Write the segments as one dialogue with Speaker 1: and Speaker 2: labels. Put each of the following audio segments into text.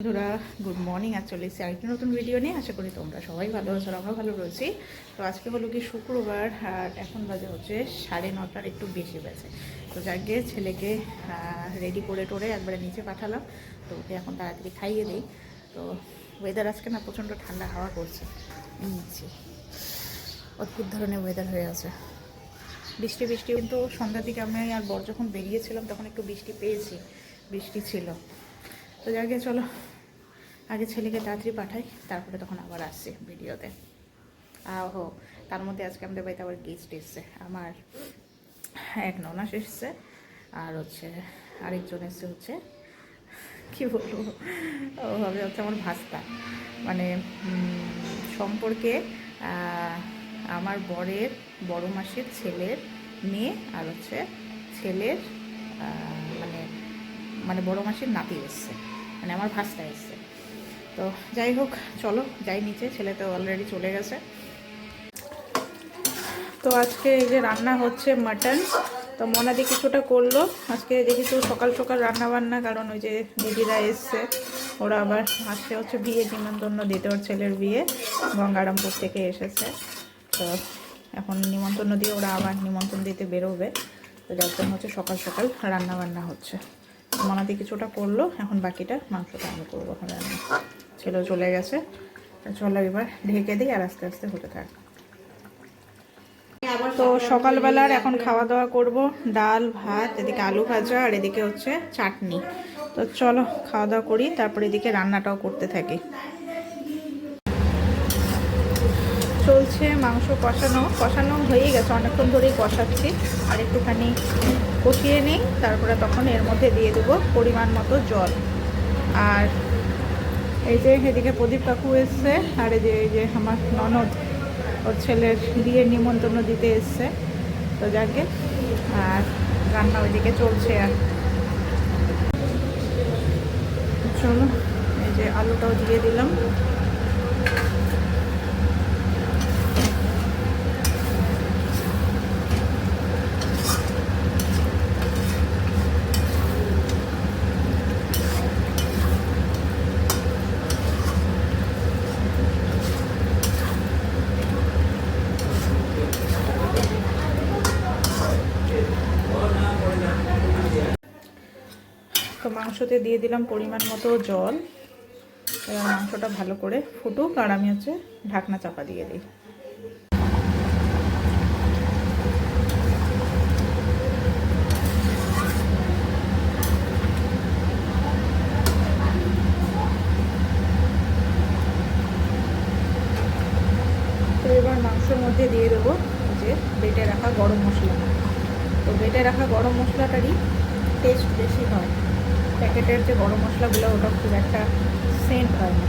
Speaker 1: বন্ধুরা good morning. আজ চলে এসেছি আরেকটি নতুন ভিডিও নিয়ে। আশা করি তোমরা সবাই ভালো আছো, আমরা ভালো রয়েছি। তো আজকে হলো কি শুক্রবার, আর এখন বাজে হচ্ছে 9:30 একটু বেশি বাজে। তো যাকে ছেলেকে রেডি করে টোরে একবারে নিচে পাঠালাম। তো ওকে এখন তাড়াতাড়ি খাইয়ে দিই। তো ওয়েদার আজকে না প্রচণ্ড ঠান্ডা হাওয়া করছে, নিচে অদ্ভুত ধরনের ওয়েদার হয়ে আছে। বৃষ্টি কিন্তু সন্ধ্যার দিকে আমি আর বর যখন বেরিয়েছিলাম তখন একটু বৃষ্টি পেয়েছি, বৃষ্টি ছিল। তো যাকে চলো আগে ছেলেকে তাড়াতাড়ি পাঠাই, তারপরে তখন আবার আসছি ভিডিওতে। হো, তার মধ্যে আজকে আমাদের বাড়িতে আবার গেস্ট এসছে। আমার এক ননাস এসছে, আর হচ্ছে আরেকজন এসছে হচ্ছে কি বলবো, ওভাবে হচ্ছে আমার ভাস্তা, মানে সম্পর্কে আমার বরের বড় মাসির ছেলের মেয়ে, আর হচ্ছে ছেলের মানে মানে বড় মাসির নাতি এসছে, মানে আমার ভাস্তা এসছে। তো যাই হোক, চলো যাই নিচে, ছেলে তো অলরেডি চলে গেছে। তো আজকে এই যে রান্না হচ্ছে মাটন। তো মনাদি কিছুটা করলো আজকে, যেহেতু সকাল সকাল রান্না বান্না, কারণ ওই যে দিদিরা এসছে, ওরা আবার আজকে হচ্ছে বিয়ে নিমন্ত্রণ দিতে, ওর ছেলের বিয়ে গঙ্গারামপুর থেকে এসেছে। তো এখন নিমন্ত্রণ দিয়ে ওরা আবার নিমন্ত্রণ দিতে বেরোবে। তো যার জন্য হচ্ছে সকাল সকাল রান্না বান্না হচ্ছে। মনাদি কিছুটা করলো, এখন বাকিটা মাংসটা আমি করবো এখন রান্না। ছেলেও চলে গেছে। চলো এবার ঢেকে দিই, আর আস্তে আস্তে হতে থাক। তো সকালবেলার এখন খাওয়া দাওয়া করব, ডাল ভাত, এদিকে আলু ভাজা, আর এদিকে হচ্ছে চাটনি। তো চলো খাওয়া দাওয়া করি, তারপরে এদিকে রান্নাটাও করতে থাকি। চলছে মাংস কষানো হয়ে গেছে, অনেকক্ষণ ধরেই কষাচ্ছি। আর একটুখানি কষিয়ে নিই, তারপরে তখন এর মধ্যে দিয়ে দেবো পরিমাণ মতো জল। আর এই যে এদিকে প্রদীপ কাকু এসছে, আর এই যে আমার ননদ ওর ছেলের বিয়ের নিমন্ত্রণ দিতে এসছে। তো যাকে আর রান্না ওইদিকে চলছে। আর চলো এই যে আলুটাও দিয়ে দিলাম। তো মাংসতে দিয়ে দিলাম পরিমাণ মতো জল। এবার মাংসটা ভালো করে ফুটুক, আর আমি হচ্ছে ঢাকনা চাপা দিয়ে দিই। তো এবার মাংসের মধ্যে দিয়ে দেবো যে বেটে রাখা গরম মশলা। তো বেটে রাখা গরম মশলাটারই টেস্ট বেশি হয়। প্যাকেটের যে গরম মশলাগুলো ওটা খুব একটা সেন্ট হয় না।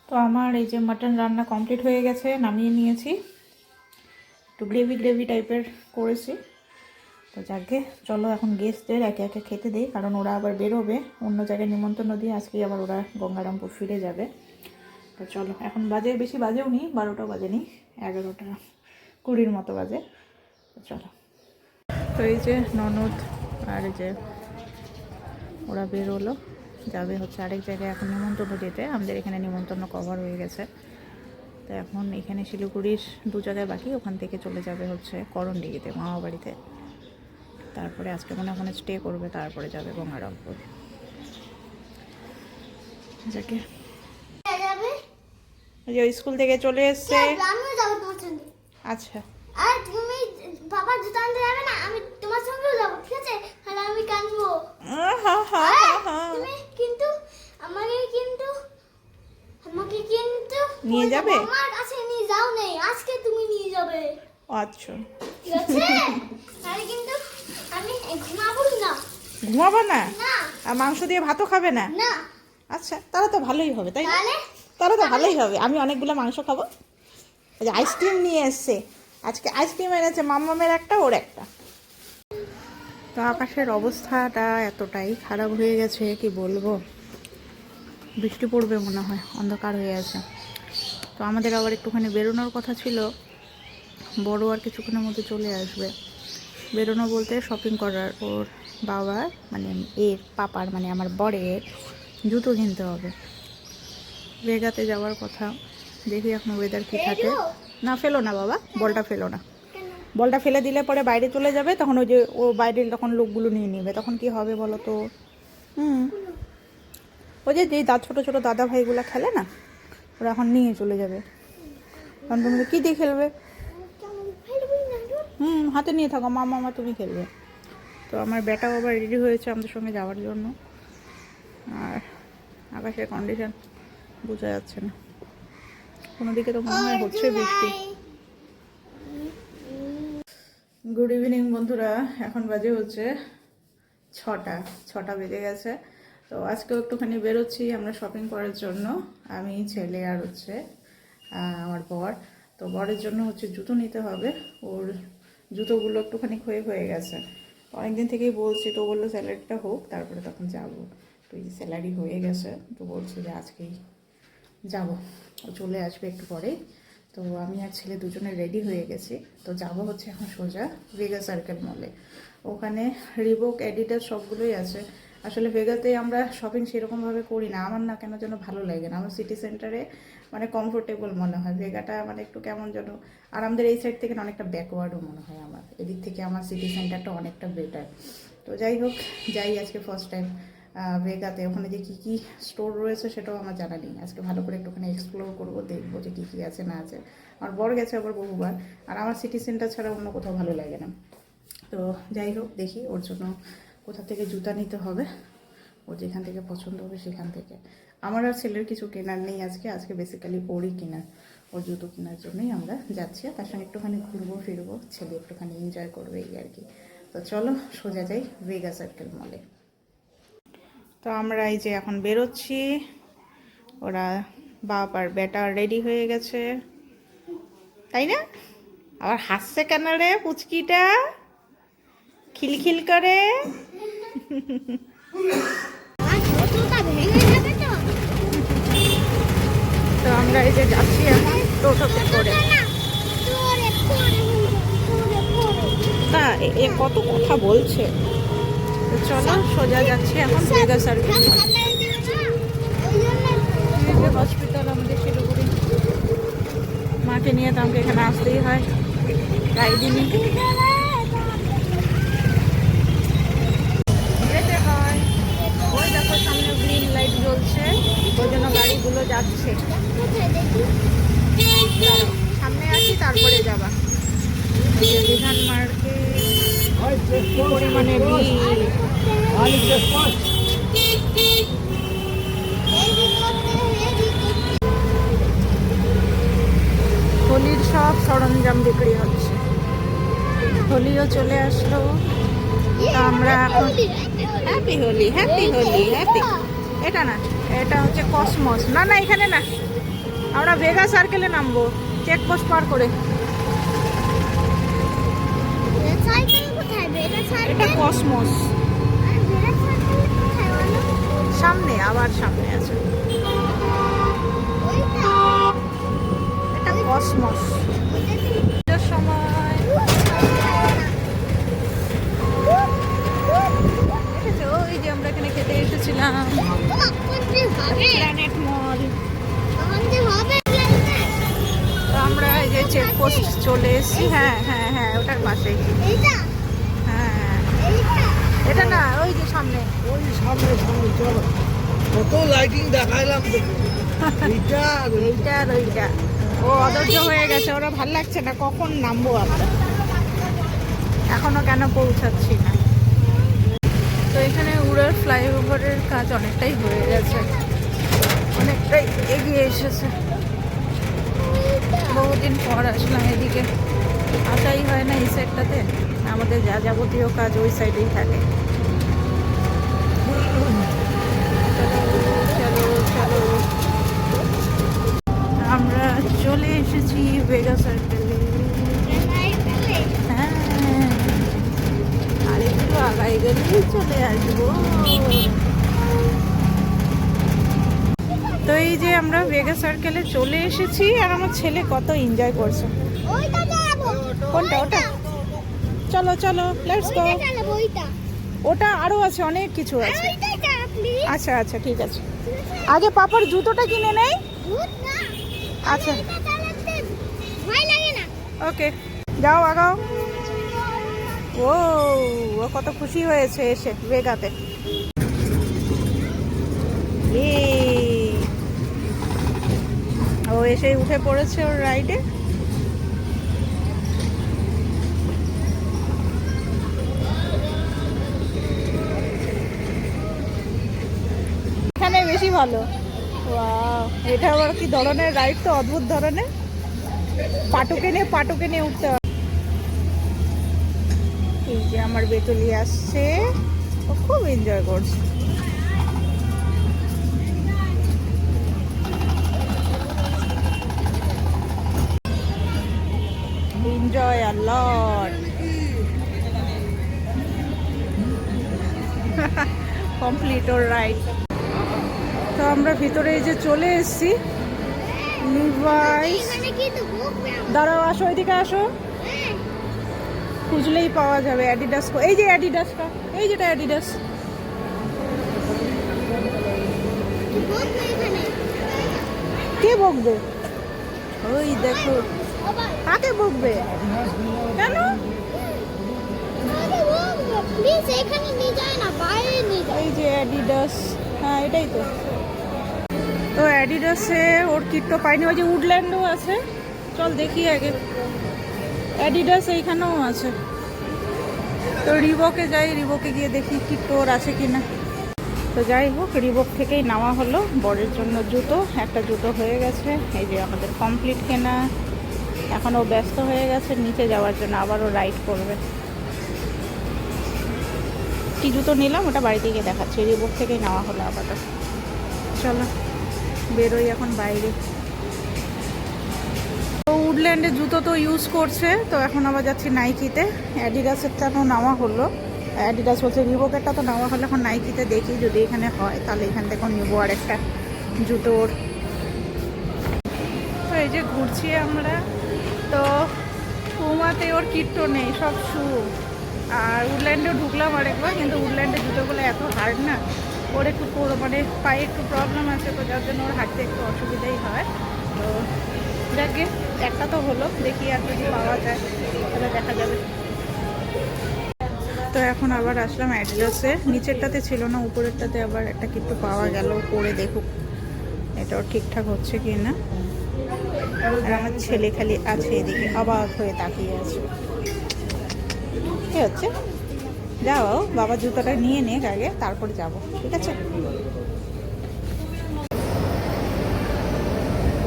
Speaker 1: তো আমার এই যে মাটন রান্না কমপ্লিট হয়ে গেছে, নামিয়ে নিয়েছি। একটু গ্রেভি টাইপের করেছি। তো যাকে চলো এখন গেস্টদের একে একে খেতে দিই, কারণ ওরা আবার বেরোবে অন্য জায়গায় নিমন্ত্রণ দিয়ে। আজকেই আবার ওরা গঙ্গারামপুর ফিরে যাবে। তো চলো, এখন বাজে বেশি বাজেও নি, 12টা বাজেনি, 11:20 মতো বাজে। তো চলো। তো এই যে ননদ আর এই যে ওরা বেরোলো, যাবে হচ্ছে আরেক জায়গায় এখন নিমন্ত্রণ দিতে। আমাদের এখানে নিমন্ত্রণ কভার হয়ে গেছে। তো এখন এখানে শিলিগুড়ির 2 জায়গায় বাকি, ওখান থেকে চলে যাবে হচ্ছে করণডিঘিতে মামা বাড়িতে। তারপরে আজকে মনে ওখানে স্টে করবে, তারপরে যাবে গঙ্গারামপুর। যাকে যে স্কুল থেকে চলে এসছে। আচ্ছা,
Speaker 2: আর তুমি বাবা জুতো আনতে যাবে না, আমি তোমার সঙ্গেও যাব, ঠিক আছে? তাহলে আমি কাঁদবো। তুমি কিন্তু আমাকে
Speaker 1: নিয়ে যাবে।
Speaker 2: আমার কাছে নিয়ে যাও নেই, আজকে তুমি নিয়ে যাবে।
Speaker 1: আচ্ছা
Speaker 2: ঠিক আছে? তাহলে কিন্তু আমি ঘুমাবো না।
Speaker 1: ঘুমাবো না?
Speaker 2: না।
Speaker 1: আর মাংস দিয়ে ভাতও খাবে না?
Speaker 2: না।
Speaker 1: আচ্ছা, তাহলে তো ভালোই হবে, তাই না?
Speaker 2: তাহলে
Speaker 1: তো ভালোই হবে, আমি অনেকগুলো মাংস খাবো। আইসক্রিম নিয়ে এসছে আজকে, আইসক্রিম এনেছে মাম্মামের একটা, ওর একটা। তো আকাশের অবস্থাটা এতটাই খারাপ হয়ে গেছে কি বলবো, বৃষ্টি পড়বে মনে হয়, অন্ধকার হয়ে আছে। তো আমাদের আবার একটুখানি বেরোনোর কথা ছিল, বড় আর কিছুক্ষণের মধ্যে চলে আসবে। বেরোনো বলতে শপিং করার, ওর বাবার মানে এর পাপার মানে আমার বরের জুতো কিনতে হবে, ভেগাতে যাওয়ার কথা। দেখি এখন ওয়েদার কী থাকে। না ফেলো না বাবা, বলটা ফেলো না, বলটা ফেলে দিলে পরে বাইরে চলে যাবে, তখন ওই যে ও বাইরের তখন লোকগুলো নিয়ে নেবে, তখন কি হবে বলো তো? ওই যে যেই ছোটো ছোটো দাদা ভাইগুলো খেলে না, ওরা এখন নিয়ে চলে যাবে, তখন তুমি কী দিয়ে খেলবে? হাতে নিয়ে থাকো, মামা তুমি খেলবে। তো আমার বেটাও আবার রেডি হয়েছে আমাদের সঙ্গে যাওয়ার জন্য। আর আকাশের কন্ডিশন বোঝা যাচ্ছে না, কোনো দিকে তো মনে হয় হচ্ছে বৃষ্টি। গুড ইভিনিং বন্ধুরা, এখন বাজে হচ্ছে 6টা বেজে গেছে। তো আজকেও একটুখানি বেরোচ্ছি আমরা শপিং করার জন্য, আমি, ছেলে আর হচ্ছে আমার বর। তো বরের জন্য হচ্ছে জুতো নিতে হবে, ওর জুতোগুলো একটুখানি হয়ে গেছে। অনেকদিন থেকেই বলছি, তো বললো স্যালারিটা হোক তারপরে তখন যাবো। তো এই স্যালারি হয়ে গেছে, তো বলছি যে আজকেই যাব, ও চলে আসবে একটু পরেই। তো আমি আর ছেলে দুজনে রেডি হয়ে গেছি। তো যাব হচ্ছে এখন সোজা ভেগা সার্কেল মলে। ওখানে রিবক, অ্যাডিডাস সবগুলোই আছে। আসলে ভেগাতে আমরা শপিং সেরকমভাবে করি না, আমার না কেন যেন ভালো লাগে না। আমার সিটি সেন্টারে মানে কমফোর্টেবল মনে হয়, ভেগাটা মানে একটু কেমন যেন। আর আমাদের এই সাইড থেকে অনেকটা ব্যাকওয়ার্ডও মনে হয় আমার, এদিক থেকে আমার সিটি সেন্টারটা অনেকটা বেটার। তো যাই হোক, যাই আজকে ফার্স্ট টাইম ভেগাতে। ওখানে যে কী কী স্টোর রয়েছে সেটাও আমার জানা নেই, আজকে ভালো করে একটুখানি এক্সপ্লোর করবো, দেখবো যে কী কী আছে না আছে। আমার বড় গেছে আবার বহুবার, আর আমার সিটি সেন্টার ছাড়া অন্য কোথাও ভালো লাগে না। তো যাই হোক, দেখি ওর জন্য কোথা থেকে জুতা নিতে হবে, ও যেখান থেকে পছন্দ হবে সেখান থেকে। আমার আর ছেলের কিছু কেনার নেই আজকে বেসিক্যালি ওরই কেনার, ওর জুতো কেনার জন্যই আমরা যাচ্ছি। তার সঙ্গে একটুখানি ঘুরবো ফিরবো, ছেলে একটুখানি এনজয় করবে এই আর কি। তো চলো সোজা যাই ভেগা সার্কেল মলে। তো আমরা এই যে এখন বেরোচ্ছি, ওরা বাপ আর বেটা রেডি হয়ে গেছে, তাই না? আবার হাসছে কেন রে পুচকিটা, খিলখিল করে? তো আমরা এই যে যাচ্ছি এখন টোটোতে করে। তা এ কত কথা বলছে। তো চলো সোজা যাচ্ছি এখন ভেগা সার্কেল। হসপিটাল আমাদের শিলিগুড়ি, মাকে নিয়ে তো আমাকে এখানে আসতেই হয় প্রায় দিনই। যেতে হয়, ওই দেখো সামনে গ্রিন লাইট জ্বলছে, ওই জন্য গাড়িগুলো যাচ্ছে। সামনে আসি তারপরে যাবা। বিধান মার্কেট কি পরিমাণে ভিড়। হোলির সব সরঞ্জাম বিক্রি হচ্ছে, হোলিও চলে আসলো। তো আমরা এখন happy Holi, happy Holi, happy. এটা না, এটা হচ্ছে কসমস। না না এখানে না, আমরা ভেগা সার্কেলে নামবো চেকপোস্ট পার করে। এটা কসমস, সামনে আবার সামনে আছে, এটা কসমস। সময় ওই যে আমরা এখানে খেতে এসেছিলাম প্ল্যানেট মল। তো আমরা এই যে চেকপোস্ট চলে এসেছি। হ্যাঁ হ্যাঁ হ্যাঁ, ওটার পাশেই। হ্যাঁ এটা না, ওই যে সামনে,
Speaker 3: ওই সামনে সামনে চলো, কত লাইটিং দেখাইলাম। এইটা
Speaker 1: আর ওইটা। ও অধৈর্য হয়ে গেছে, ওরা ভাল লাগছে না, কখন নামবো আমরা, এখনো কেন পৌঁছাচ্ছি না। তো এখানে উড়ার ফ্লাইওভারের কাজ অনেকটাই হয়ে গেছে, অনেকটাই এগিয়ে এসেছে। বহুদিন পর আসলাম এদিকে, আসাই হয় না এই সাইডটাতে, আমাদের যা যাবতীয় কাজ ওই সাইডেই থাকে। চলো চলো, আমরা চলে এসেছি ভেগা সার্কেলে। হ্যাঁ, আর একটু আগাই চলে আসবো। তো এই যে আমরা ভেগা সার্কেলে চলে এসেছি, আর আমার ছেলে কত এনজয় করছে।
Speaker 2: ওইটা যাবো।
Speaker 1: কোনটা? ওটা? চলো চলো, লেটস গো।
Speaker 2: ওইটা চালাবো, ওইটা।
Speaker 1: ওটা আরো আছে, অনেক কিছু আছে।
Speaker 2: ওইটা চালা প্লিজ।
Speaker 1: আচ্ছা আচ্ছা ঠিক আছে, আগে পাপার জুতোটা কিনে নেই।
Speaker 2: ভূত না।
Speaker 1: আচ্ছা
Speaker 2: ওইটা চালাতে ভয় লাগে না।
Speaker 1: ওকে, যাও আগাও। ও ও কত খুশি হয়েছে এসে ভেগাতে। ও এসে উঠে পড়েছে ওর রাইডে। এখানে বেশি ভালো। ওয়াও, এটা আবার কি ধরনের রাইড, তো অদ্ভুত ধরনের। পাটুকে নিয়ে উঠতে হবে। এই যে আমার বেতুলি আসছে, ও খুব এনজয় করছে। এনজয় আ লট। কমপ্লিট ওর রাইড। তো আমরা ভিতরে এই যে চলে এসেছি। লিভাইস,
Speaker 2: এখানে কি তো ভূত না।
Speaker 1: দাঁড়াও, আসো এদিকে আসো, খুঁজলেই পাওয়া যাবে অ্যাডিডাস। এই যে অ্যাডিডাসটা, এই যেটা অ্যাডিডাস।
Speaker 2: ভূত না এখানে।
Speaker 1: কে বকবে? ওই দেখো,
Speaker 2: বাবা,
Speaker 1: কাকে বকবে? কেন?
Speaker 2: আরে বাবা, প্লিজ এখানে নিয়ে যায় না, বাইরে নিয়ে যায়।
Speaker 1: এই যে অ্যাডিডাস, হ্যাঁ এটাই তো। তো অ্যাডিডাসে ওর কিটটা পাইনি। ওই যে উডল্যান্ডও আছে, চল দেখি আগে। অ্যাডিডাস এইখানেও আছে। তো রিবকে যাই, রিবকে গিয়ে দেখি কিটটা ওর আছে কিনা। তো যাই হোক, রিবক থেকেই নেওয়া হলো বরের জন্য জুতো। একটা জুতো হয়ে গেছে, এই যে আমাদের কমপ্লিট কেনা। এখন ও ব্যস্ত হয়ে গেছে নিচে যাওয়ার জন্য, আবারও রাইড করবে। কি জুতো নিলাম ওটা বাড়িতে গিয়ে দেখাচ্ছি, রিবক থেকেই নেওয়া হলো আপাতত। চলো বেরোই এখন বাইরে। তো উডল্যান্ডের জুতো তো ইউজ করছে, তো এখন আবার যাচ্ছি নাইকিতে। অ্যাডিডাসেরটা তো নেওয়া হলো, অ্যাডিডাস হচ্ছে, রিবকেরটা তো নেওয়া হলো। এখন নাইকিতে দেখি যদি এখানে হয় তাহলে এখান থেকে নেবো আর একটা জুতোর। তো এই যে ঘুরছি আমরা। তো পুমাতে ওর কিট্টো নেই, সব শু। আর উডল্যান্ডেও ঢুকলাম আরেকবার, কিন্তু উডল্যান্ডের জুতোগুলো এত হার্ড না, ওর একটু মানে পায়ে একটু প্রবলেম আছে, তো যার জন্য ওর হাঁটতে একটু অসুবিধাই হয়। তো যাকে একটা তো হলো, দেখি আর যদি পাওয়া যায় তাহলে দেখা যাবে। তো এখন আবার আসলাম অ্যাডিডাসে। নিচেরটাতে ছিল না, উপরেরটাতে আবার একটা কিট্টু পাওয়া গেল। পরে দেখুক এটাও ঠিকঠাক হচ্ছে কি না। আর আমার ছেলে খালি আছে এদিকে অবাক হয়ে তাকিয়ে আছে। কি হচ্ছে? যাও, বাবা জুতোটা নিয়ে নেক আগে, তারপর যাব, ঠিক আছে?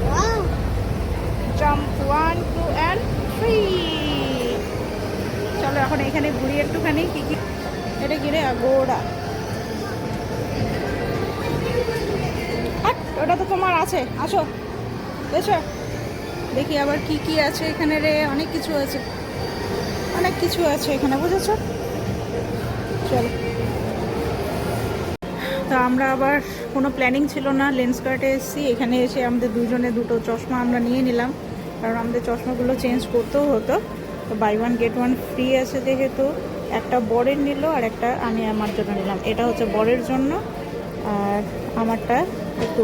Speaker 2: Wow,
Speaker 1: jump 1 2 and 3। চলো এখন এখানে ঘুরি একটুখানি। কি কি এটা ঘিরে গোড়া, ওটা তো তোমার আছে। আসো এসো দেখি আবার কি কি আছে এখানে রে। অনেক কিছু আছে, অনেক কিছু আছে এখানে, বুঝেছো? চলো। তো আমরা আবার কোনো প্ল্যানিং ছিল না, লেন্সকার্টে এসেছি। এখানে এসে আমাদের দুজনে দুটো চশমা আমরা নিয়ে নিলাম, কারণ আমাদের চশমাগুলো চেঞ্জ করতেও হতো। তো বাই 1 get 1 ফ্রি আছে যেহেতু, একটা বরের নিল আর একটা আমি আমার জন্য নিলাম। এটা হচ্ছে বরের জন্য, আর আমারটা একটু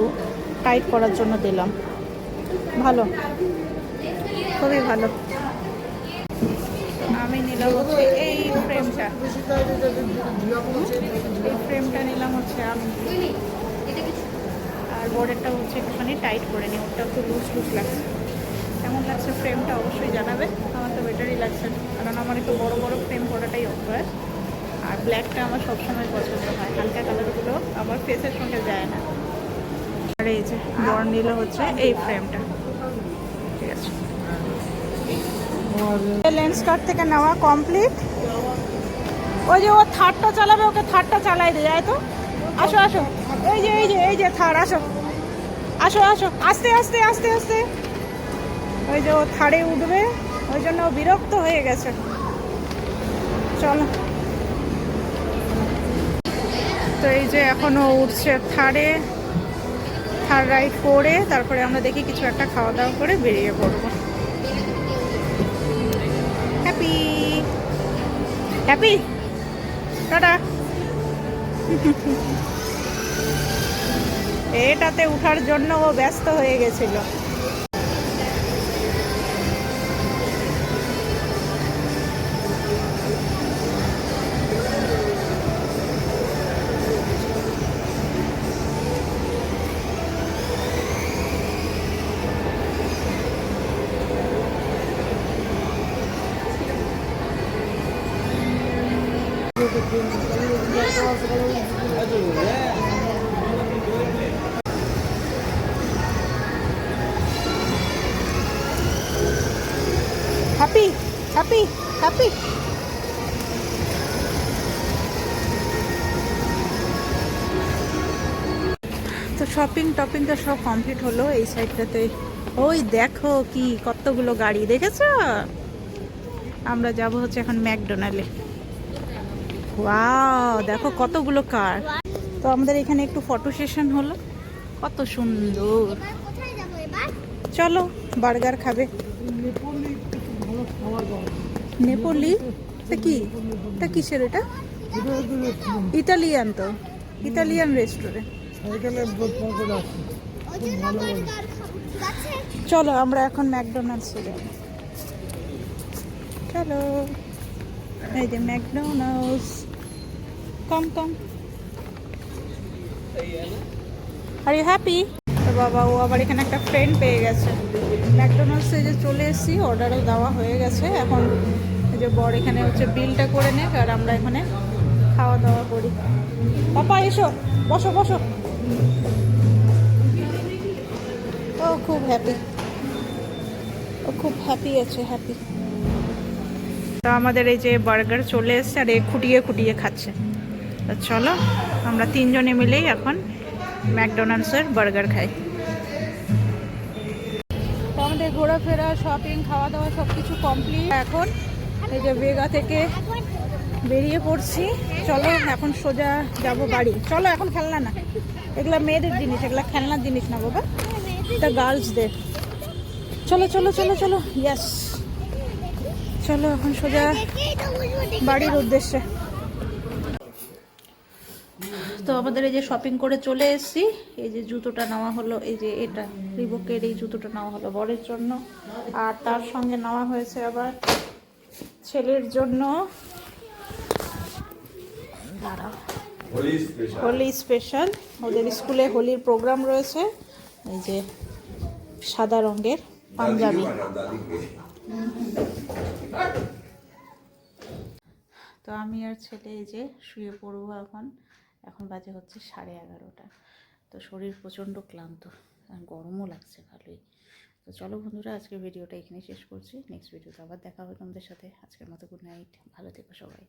Speaker 1: টাইট করার জন্য দিলাম। ভালো, খুবই ভালো। আমি নিলাম হচ্ছে এই ফ্রেমটা, এই ফ্রেমটা নিলাম হচ্ছে আমি। আর বরেরটা হচ্ছে একটুখানি টাইট করে নিই, ওটা একটু লুজ লুজ লাগছে। কেমন লাগছে ফ্রেমটা অবশ্যই জানাবে। আমার তো বেটারই লাগছে, কারণ আমার একটু বড় বড় ফ্রেম পরাটাই অভ্যাস। আর ব্ল্যাকটা আমার সবসময় পছন্দ হয়, হালকা কালারগুলো আমার ফেসের সঙ্গে যায় না। আর এই যে বর নিল হচ্ছে এই ফ্রেমটা, ঠিক আছে। লেন্সকার্ট থেকে নেওয়া কমপ্লিট। ওই যে ও থার্ডটা চালাবে, ওকে থার্ডটা চালাই দিয়ে যায়। তো আসো আসো, এই যে এই যে এই যে থার্ড, আসো আসো আসো, আস্তে আস্তে আস্তে আস্তে। ওই যে ও থার্ডে উঠবে, ওই জন্য ও বিরক্ত হয়ে গেছে। চলো তো এই যে এখনো উঠছে থার্ড রাইড করে তারপরে আমরা দেখি কিছু একটা খাওয়া দাওয়া করে বেরিয়ে পড়বো। Happy happy tata. এটাতে উঠার জন্য ও ব্যস্ত হয়ে গেছিল। Happy happy happy. তো শপিং টপিং তো সব কমপ্লিট হলো। এই সাইডটাতে ওই দেখো কি কতগুলো গাড়ি দেখেছো। আমরা যাব হচ্ছে এখন ম্যাকডোনাল্ডে। ওয়াও দেখো কতগুলো কার। তো আমাদের এখানে একটু ফটো সেশন হলো, কত সুন্দর।
Speaker 2: এবার কোথায় যাবো এবার?
Speaker 1: চলো বার্গার খাবে।
Speaker 3: নেপালি ভালো খাবার পাওয়া যায়।
Speaker 1: নেপোলি তা কি, তা কিসের এটা?
Speaker 3: এটা হচ্ছে restaurant।
Speaker 1: ইতালিয়ান, তো ইতালিয়ান রেস্টুরেন্ট।
Speaker 3: এখানে বোধ করে আছে।
Speaker 2: ওই জন্য বার্গার খাবো, ঠিক আছে?
Speaker 1: চলো আমরা এখন ম্যাকডোনাল্ডসে যাব। চলো এই যে ম্যাকডোনাল্ডস, কম কম। Are you happy? তো বাবা ও আবার এখানে একটা ফ্রেন্ড পেয়ে গেছে। ম্যাকডোনাল্ডসে যে চলে এসেছি, অর্ডারও দেওয়া হয়ে গেছে। এখন এই যে বর এখানে হচ্ছে বিলটা করে নেক আর আমরা এখানে খাওয়া দাওয়া করি। পাপা এসো, বসো বসো। ও খুব হ্যাপি, ও খুব হ্যাপি আছে, হ্যাপি। তো আমাদের এই যে বার্গার চলে এসছে আর এ খুঁটিয়ে খুঁটিয়ে খাচ্ছে। তো চলো আমরা তিনজনে মিলেই এখন ম্যাকডোনাল্ডসের বার্গার খাই। তো আমাদের ঘোরাফেরা শপিং খাওয়া দাওয়া সব কিছু কমপ্লিট। এখন এই যে ভেগা থেকে বেরিয়ে পড়ছি। চলো এখন সোজা যাব বাড়ি। চলো এখন খেলনা না, এগুলা মেয়েদের জিনিস, এগুলা খেলনার জিনিস না বাবা, এটা গার্লসদের। চলো চলো চলো চলো, ইয়েস। চলো এখন সোজা
Speaker 2: দেখেই তো বুঝবো, দেখে
Speaker 1: বাড়ির উদ্দেশ্যে। তো আমাদের এই যে শপিং করে চলে এসেছি। এই যে জুতোটা নেওয়া হলো, এই যে এটা রিবকের এই জুতোটা নেওয়া হলো বরের জন্য, আর তার সঙ্গে নেওয়া হয়েছে আবার ছেলের জন্য হোলি স্পেশাল। ওদের স্কুলে হোলির প্রোগ্রাম রয়েছে। এই যে সাদা রঙের পাঞ্জাবি। তো আমি আর ছেলে এই যে শুয়ে পড়বো এখন। এখন বাজে হচ্ছে 11:30। তো শরীর প্রচণ্ড ক্লান্ত আর গরমও লাগছে ভালোই। তো চলো বন্ধুরা, আজকের ভিডিওটা এখানে শেষ করছি। নেক্সট ভিডিওতে আবার দেখা হবে তোমাদের সাথে। আজকের মতো গুড নাইট, ভালো থেকো সবাই।